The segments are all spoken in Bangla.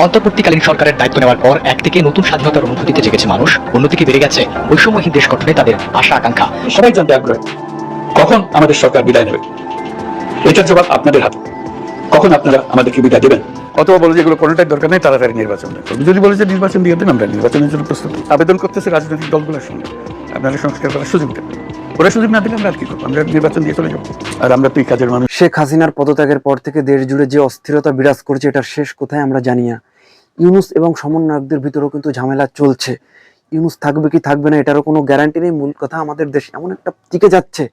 অন্তর্বর্তীকালীন সরকারের দায়িত্ব নেওয়ার পর একদিকে নতুন স্বাধীনতার অনুভূতিতে জেগেছে মানুষ, অন্যদিকে বেড়ে গেছে বৈষম্যহীন দেশ গঠনে তাদের আশা আকাঙ্ক্ষা। সবাই জানতে আগ্রহী কখন আমাদের সরকার বিদায় নেবে। এটার জবাব আপনাদের হাতে। কখন আপনারা আমাদেরকে বিদায় দেবেন? অথবা বলে যে এগুলো কোনোটাই দরকার নেই, তাড়াতাড়ি নির্বাচন দেয়। যদি বলে যে নির্বাচন দিয়ে দেন, আমরা নির্বাচনের জন্য প্রস্তুত। আবেদন করতেছে রাজনৈতিক দলগুলোর সঙ্গে, আপনারা সংস্কার করার সুযোগ দেন। ওরা সুযোগ না দিলে আমরা আর কি করবো? আমরা নির্বাচন দিয়ে চলে যাবো। আর আমরা তো এই কাজের মানুষ। শেখ হাসিনার পদত্যাগের পর থেকে দেশ জুড়ে যে অস্থিরতা বিরাজ করছে, এটার শেষ কোথায় আমরা জানি না। ইউনূস এবং সমন্বয়কদের ভিতরেও কিন্তু ঝামেলা চলছে। ইউনূস থাকবে কি থাকবে না এটারও কোনো গ্যারান্টি নেই। মূল কথা, আমাদের দেশ এমন একটা দিকে যাচ্ছে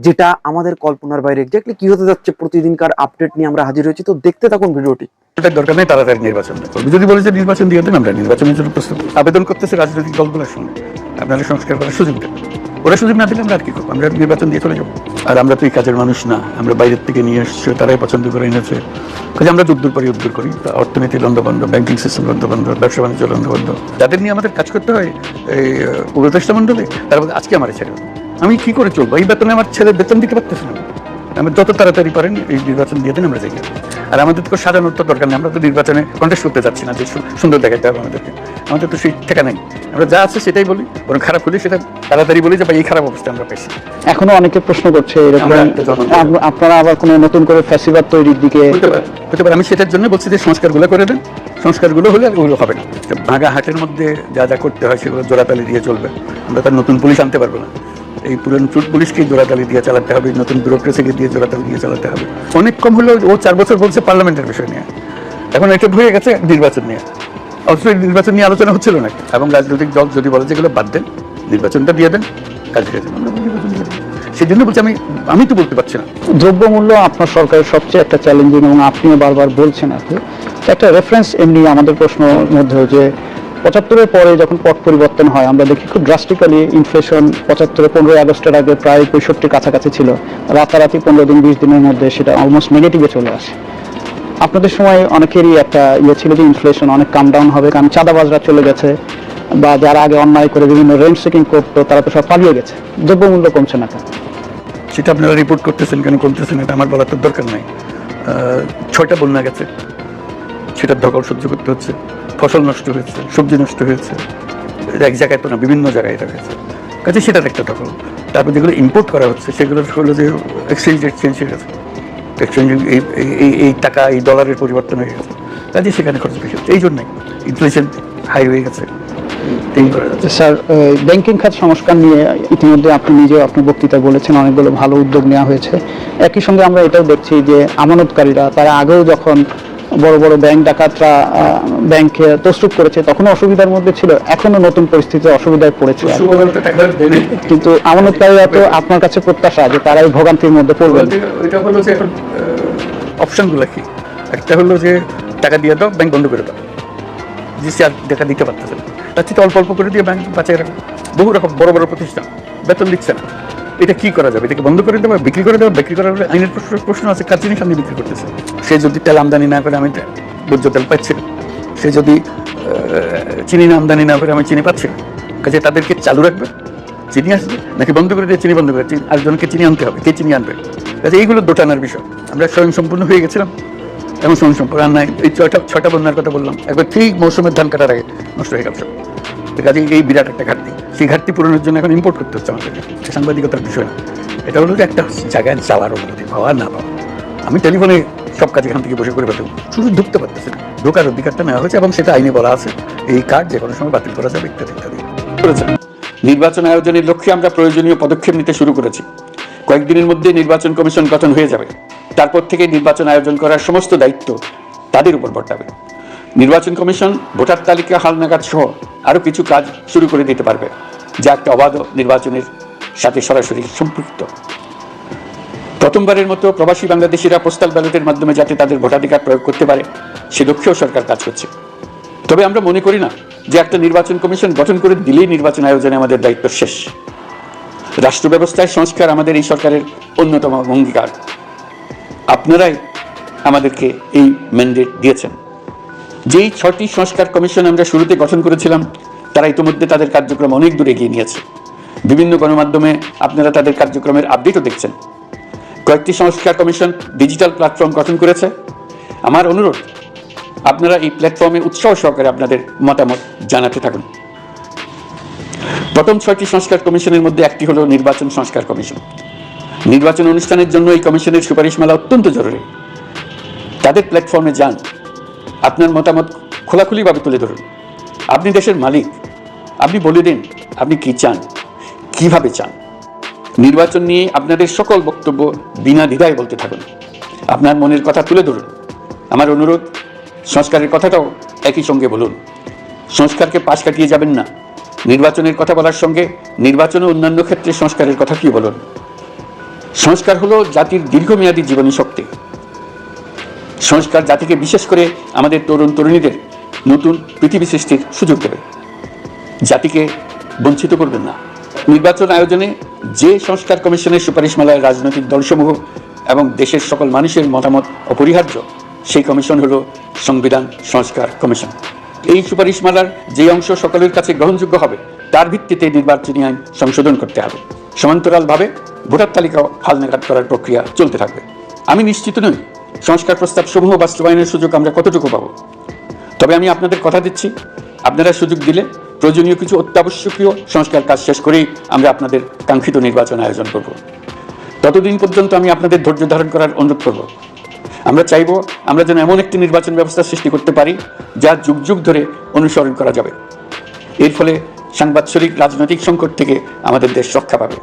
যেটা আমাদের কল্পনার বাইরে। এক্স্যাক্টলি কি হতে যাচ্ছে প্রতিদিনকার আপডেট নিয়ে আমরা হাজির হয়েছি, তো দেখতে থাকুন ভিডিওটি। এটার দরকার নেই, তাড়াতাড়ি নির্বাচন দেয়। যদি বলে যে নির্বাচন দিয়ে দেন, আমরা নির্বাচনের জন্য প্রস্তুত। আবেদন করতেছে রাজনৈতিক দলগুলোর সঙ্গে, আপনারা সংস্কার করার সুযোগ দেন। ওরা সুযোগ না দিলে আমরা আর কি করবো? আমরা নির্বাচন দিয়ে চলে যাবো। আর আমরা তো এই কাজের মানুষ না, আমরা বাইরের থেকে নিয়ে এসছে, তারাই পছন্দ করে এনেছে। কাজে আমরা যদ্দূর পারি উদ্ধার করি। অর্থনীতি লন্ডভন্ড, ব্যাংকিং সিস্টেম লন্ডভন্ড, ব্যবসা বাণিজ্য লন্ডভন্ড। যাদের নিয়ে আমাদের কাজ করতে হয় এই উপদেষ্টা মণ্ডলে, তার মধ্যে আজকে আমার ছেলে, আমি কি করে চলবো? এই বেতনে আমার ছেলে বেতন দিতে পারতেছে না। আমরা যত তাড়াতাড়ি পারেন এই নির্বাচন দিয়ে দেন, আমরা যাই। আর আমাদের তো সাজানোর তো দরকার নেই। আমরা তো নির্বাচনে কন্টেস্ট করতে যাচ্ছি না যে সুন্দর দেখাতে হবে আমাদেরকে। আমাদের তো সেই ঠেকা নেই। আমরা যা আছে সেটাই বলি, বরং খারাপ হলে সেটা তাড়াতাড়ি বলি যে ভাই এই খারাপ অবস্থা আমরা পেয়েছি। এখনো অনেকে প্রশ্ন করছে এরকম আপনারা আবার কোনো নতুন করে ফ্যাসিবাদ তৈরির দিকে হতে পারে। আমি সেটার জন্য বলছি যে সংস্কারগুলো করে দেন। সংস্কারগুলো হলে আর ওগুলো হবে না। ভাঙা হাটের মধ্যে যা যা করতে হয় সেগুলো জোড়াতালি দিয়ে চলবে। আমরা তার নতুন পুলিশ আনতে পারবো না। এই পুরান চুট পুলিশকেই জোড়াতালি দিয়ে চালাতে হবে, নতুন ব্যুরোক্রেসিকে দিয়ে জোড়াতালি দিয়ে চালাতে হবে। অনেক কম হলেও ও 4 বছর বলছে পার্লামেন্টের বিষয় নিয়ে, এখন এটা হয়ে গেছে নির্বাচন নিয়ে। অথচ নির্বাচন নিয়ে আলোচনা হচ্ছিল না। এবং রাজনৈতিক দল যদি বলে যেগুলো বাদ দেন, নির্বাচনটা দিয়ে দেন, কাজ হয়ে যাবে। সেই জন্য বলছি আমি তো বলতে পারছি না। দ্রব্যমূল্য আপনার সরকারের সবচেয়ে একটা চ্যালেঞ্জিং, এবং আপনিও বারবার বলছেন আর কি। একটা রেফারেন্স এমনি আমাদের প্রশ্নের মধ্যে যে 75-এর পরে যখন পট পরিবর্তন হয়, আমরা দেখি খুব ড্রাস্টিক্যালি ইনফ্লেশন 75-এ 15ই আগস্টের আগে প্রায় 65 কাছাকাছি ছিল। রাতারাতি 15 দিন 20 দিনের মধ্যে সেটা অলমোস্ট নেগেটিভে চলে আসে। আপনাদের সময় অনেকেরই একটা ছিল যে ইনফ্লেশন অনেক কাম ডাউন হবে, কারণ চাঁদাবাজরা চলে গেছে, বা যারা আগে অন্যায় করে বিভিন্ন রেন্ট সেকিং করতো তারা তো সব পালিয়ে গেছে। দ্রব্যমূল্য কমছে না কেন? সেটা আপনারা রিপোর্ট করতেছেন কেন, করতেছেন, এটা আমার বলার তো দরকার নাই। 6টা বন্যা গেছে, সেটার ধকল সহ্য করতে হচ্ছে। ফসল নষ্ট হয়েছে, সবজি নষ্ট হয়েছে, এক জায়গায় তো না, বিভিন্ন জায়গায় এটা হয়েছে। কাজে সেটার একটা ধকল। তারপর যেগুলো ইম্পোর্ট করা হচ্ছে সেগুলোর হলো যে এক্সচেঞ্জ রেট চেঞ্জ হয়ে গেছে। এক্সচেঞ্জ এই টাকা এই ডলারের পরিবর্তন হয়ে গেছে। কাজে সেখানে খরচ বেশি হচ্ছে। এই জন্যই ইনফ্লেশন হাই হয়ে গেছে। স্যার, ব্যাংকিং খাত সংস্কার নিয়ে ইতিমধ্যে আপনি নিজেও আপনার বক্তৃতায় বলেছেন অনেকগুলো ভালো উদ্যোগ নেওয়া হয়েছে। একই সঙ্গে আমরা এটাও দেখছি যে আমানতকারীরা তারা আগেও যখন বড় বড় ব্যাংক ডাকাতরা ব্যাংকে তছরুপ করেছে তখনও অসুবিধার মধ্যে ছিল, এখনো নতুন পরিস্থিতিতে অসুবিধায় পড়েছে। কিন্তু আমানতকারীরা তো আপনার কাছে প্রত্যাশা যে তারা এই ভোগান্তির মধ্যে পড়বেন। এটা হলো যে এখন অপশনগুলো কি? একটা হলো যে টাকা দিয়ে দাও, ব্যাংক বন্ধ করে দাও, যে আর টাকা দিতে পারতেছে না, তার থেকে অল্প অল্প করে দিয়ে ব্যাংক বাঁচিয়ে রাখো। বহু রকম বড় বড় প্রতিষ্ঠান বেতন দিচ্ছে না, এটা কি করা যাবে? এটাকে বন্ধ করে দেবো, বিক্রি করে দেবো? বিক্রি করার আইনের প্রশ্ন আছে, কার জিনিস আমি বিক্রি করতেছি। সে যদি তেল আমদানি না করে আমি বর্জ্য তেল পাচ্ছি না, সে যদি চিনি আমদানি না করে আমি চিনি পাচ্ছি না। কাজে তাদেরকে চালু রাখবে, চিনি আসবে, নাকি বন্ধ করে দিয়ে চিনি বন্ধ করে আরেকজনকে চিনি আনতে হবে, কে চিনি আনবে? কাজে এইগুলো দোটানার বিষয়। আমরা স্বয়ংসম্পূর্ণ হয়ে গেছিলাম, এমন স্বয়ংসম্পূর্ণ আর নাই। এই 6টা বন্যার কথা বললাম, একবার ঠিক মৌসুমের ধান কাটার আগে নষ্ট হয়ে গেল সব। কাজে এই বিরাট একটা ঘাটতি, সেই ঘাটতি পূরণের জন্য এখন ইম্পোর্ট করতে হচ্ছে আমাদের। সাংবাদিকতার বিষয় না, এটা হলো যে একটা জায়গায় যাওয়ার অনুমতি পাওয়া না পাওয়া। আমি টেলিফোনে সব কাজ এখান থেকে বসে করে পাঠাবো, শুধু ঢুকতে পারতেছে না। ঢোকার অধিকারটা নেওয়া হয়েছে এবং সেটা আইনে বলা আছে, এই কার্ড যে কোনো সময় বাতিল করা যাবে ইত্যাদি ইত্যাদি করেছে। নির্বাচন আয়োজনের লক্ষ্যে আমরা প্রয়োজনীয় পদক্ষেপ নিতে শুরু করেছি। কয়েকদিনের মধ্যে নির্বাচন কমিশন গঠন হয়ে যাবে। তারপর থেকে নির্বাচন আয়োজন করার সমস্ত দায়িত্ব তাদের উপর বর্তাবে। নির্বাচন কমিশন ভোটার তালিকা হালনাগাদ সহ আরও কিছু কাজ শুরু করে দিতে পারবে, যা একটা অবাধ নির্বাচনের সাথে সরাসরি সম্পৃক্ত। প্রথমবারের মতো প্রবাসী বাংলাদেশিরা পোস্টাল ব্যালটের মাধ্যমে যাতে তাদের ভোটাধিকার প্রয়োগ করতে পারে, সে লক্ষ্যেও সরকার কাজ করছে। তবে আমরা মনে করি না যে একটা নির্বাচন কমিশন গঠন করে দিলেই নির্বাচন আয়োজনে আমাদের দায়িত্ব শেষ। রাষ্ট্র ব্যবস্থায় সংস্কার আমাদের এই সরকারের অন্যতম অঙ্গীকার। আপনারাই আমাদেরকে এই ম্যান্ডেট দিয়েছেন। যেই 6টি সংস্কার কমিশন আমরা শুরুতে গঠন করেছিলাম, তারা ইতিমধ্যে তাদের কার্যক্রম অনেক দূর এগিয়ে নিয়েছে। বিভিন্ন গণমাধ্যমে আপনারা তাদের কার্যক্রমের আপডেটও দেখছেন। কয়েকটি সংস্কার কমিশন ডিজিটাল প্ল্যাটফর্ম গঠন করেছে। আমার অনুরোধ, আপনারা এই প্ল্যাটফর্মে উৎসাহ সহকারে আপনাদের মতামত জানাতে থাকুন। প্রথম 6টি সংস্কার কমিশনের মধ্যে একটি হলো নির্বাচন সংস্কার কমিশন। নির্বাচন অনুষ্ঠানের জন্য এই কমিশনের সুপারিশমালা অত্যন্ত জরুরি। তাদের প্ল্যাটফর্মে যান, আপনার মতামত খোলাখুলিভাবে তুলে ধরুন। আপনি দেশের মালিক, আপনি বলে দিন আপনি কি চান, কিভাবে চান। নির্বাচন নিয়ে আপনাদের সকল বক্তব্য বিনা দ্বিধায় বলতে থাকুন, আপনার মনের কথা তুলে ধরুন। আমার অনুরোধ, সংস্কারের কথাটাও একই সঙ্গে বলুন। সংস্কারকে পাশ কাটিয়ে যাবেন না। নির্বাচনের কথা বলার সঙ্গে নির্বাচন ও অন্যান্য ক্ষেত্রে সংস্কারের কথা কি বলুন। সংস্কার হলো জাতির দীর্ঘমেয়াদী জীবনী শক্তি। সংস্কার জাতিকে, বিশেষ করে আমাদের তরুণ তরুণীদের নতুন পৃথিবী সৃষ্টির সুযোগ দেবে, জাতিকে বঞ্চিত করবেন না। নির্বাচন আয়োজনে যে সংস্কার কমিশনের সুপারিশমালায় রাজনৈতিক দলসমূহ এবং দেশের সকল মানুষের মতামত অপরিহার্য, সেই কমিশন হলো সংবিধান সংস্কার কমিশন। এই সুপারিশমালার যে অংশ সকলের কাছে গ্রহণযোগ্য হবে তার ভিত্তিতে নির্বাচনী আইন সংশোধন করতে হবে। সমান্তরালভাবে ভোটার তালিকাও হালনাগাদ করার প্রক্রিয়া চলতে থাকবে। আমি নিশ্চিত নই সংস্কার প্রস্তাব সমূহ বাস্তবায়নের সুযোগ আমরা কতটুকু পাব, তবে আমি আপনাদের কথা দিচ্ছি, আপনারা সুযোগ দিলে প্রয়োজনীয় কিছু অত্যাবশ্যকীয় সংস্কার কাজ শেষ করেই আমরা আপনাদের কাঙ্ক্ষিত নির্বাচন আয়োজন করব। ততদিন পর্যন্ত আমি আপনাদের ধৈর্য ধারণ করার অনুরোধ করব। আমরা চাইব আমরা যেন এমন একটি নির্বাচন ব্যবস্থা সৃষ্টি করতে পারি যা যুগ যুগ ধরে অনুসরণ করা যাবে। এর ফলে সাংবাৎসরিক রাজনৈতিক সংকট থেকে আমাদের দেশ রক্ষা পাবে।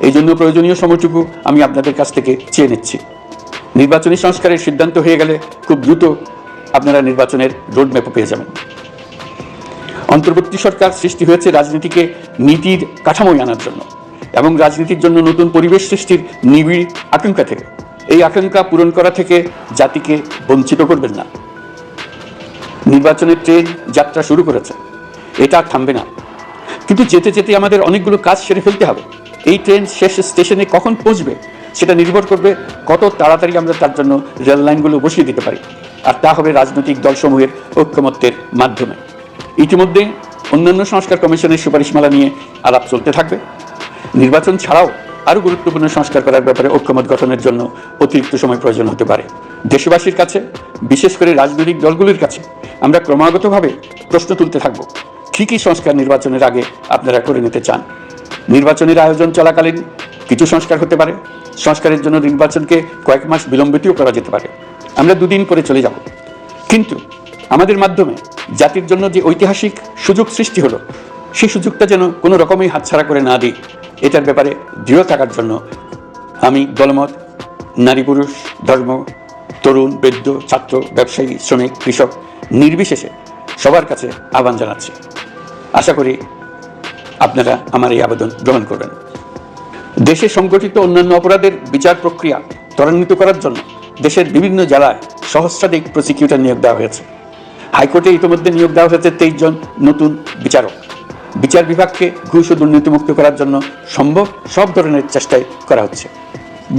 এই জন্য প্রয়োজনীয় সময়টুকু আমি আপনাদের কাছ থেকে চেয়ে নিচ্ছি। নির্বাচনী সংস্কারের সিদ্ধান্ত হয়ে গেলে খুব দ্রুত আপনারা নির্বাচনের রোডম্যাপও পেয়ে যাবেন। অন্তর্বর্তী সরকার সৃষ্টি হয়েছে রাজনীতিকে নীতির কাঠামোয় আনার জন্য এবং রাজনীতির জন্য নতুন পরিবেশ সৃষ্টির নিবিড় আকাঙ্ক্ষা থেকে। এই আকাঙ্ক্ষা পূরণ করা থেকে জাতিকে বঞ্চিত করবেন না। নির্বাচনের ট্রেন যাত্রা শুরু করেছে, এটা আর থামবে না, কিন্তু যেতে যেতে আমাদের অনেকগুলো কাজ সেরে ফেলতে হবে। এই ট্রেন শেষ স্টেশনে কখন পৌঁছবে সেটা নির্ভর করবে কত তাড়াতাড়ি আমরা তার জন্য রেল লাইনগুলো বসিয়ে দিতে পারি, আর তা হবে রাজনৈতিক দলসমূহের ঐক্যমত্যের মাধ্যমে। ইতিমধ্যে অন্যান্য সংস্কার কমিশনের সুপারিশমালা নিয়ে আলাপ চলতে থাকবে। নির্বাচন ছাড়াও আরও গুরুত্বপূর্ণ সংস্কার করার ব্যাপারে ঐক্যমত গঠনের জন্য অতিরিক্ত সময় প্রয়োজন হতে পারে। দেশবাসীর কাছে, বিশেষ করে রাজনৈতিক দলগুলির কাছে আমরা ক্রমাগতভাবে প্রশ্ন তুলতে থাকব, কী কী সংস্কার নির্বাচনের আগে আপনারা করে নিতে চান। নির্বাচনের আয়োজন চলাকালীন কিছু সংস্কার হতে পারে। সংস্কারের জন্য নির্বাচনকে কয়েক মাস বিলম্বিতও করা যেতে পারে। আমরা 2 দিন পরে চলে যাব, কিন্তু আমাদের মাধ্যমে জাতির জন্য যে ঐতিহাসিক সুযোগ সৃষ্টি হলো, সেই সুযোগটা যেন কোনো রকমই হাতছাড়া করে না দিই, এটার ব্যাপারে দৃঢ় থাকার জন্য আমি দলমত, নারী পুরুষ, ধর্ম, তরুণ, বৃদ্ধ, ছাত্র, ব্যবসায়ী, শ্রমিক, কৃষক নির্বিশেষে সবার কাছে আহ্বান জানাচ্ছি। আশা করি আপনারা আমার এই আবেদন গ্রহণ করবেন। দেশে সংগঠিত অন্যান্য অপরাধের বিচার প্রক্রিয়া ত্বরান্বিত করার জন্য দেশের বিভিন্ন জেলায় সহস্রাধিক প্রসিকিউটর নিয়োগ দেওয়া হয়েছে। হাইকোর্টে ইতিমধ্যে নিয়োগ দেওয়া হয়েছে 23 জন নতুন বিচারক। বিচার বিভাগকে ঘুষ ও দুর্নীতিমুক্ত করার জন্য সম্ভব সব ধরনের চেষ্টাই করা হচ্ছে।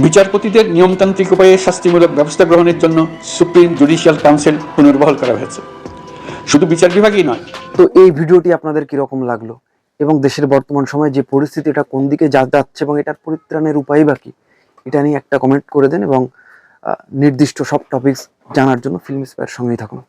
বিচারপতিদের নিয়মতান্ত্রিক উপায়ে শাস্তিমূলক ব্যবস্থা গ্রহণের জন্য সুপ্রিম জুডিশিয়াল কাউন্সিল পুনর্বহাল করা হয়েছে। শুধু বিচার বিভাগই নয়। তো এই ভিডিওটি আপনাদের কিরকম লাগলো এবং দেশের বর্তমান সময়ে যে পরিস্থিতি, এটা কোন দিকে যাচ্ছে এবং এটার পরিত্রাণের উপায় বা কি, এটা নিয়ে একটা কমেন্ট করে দেন এবং নির্দিষ্ট সব টপিকস জানার জন্য ফিল্ম স্পায়ার সঙ্গেই থাকুন।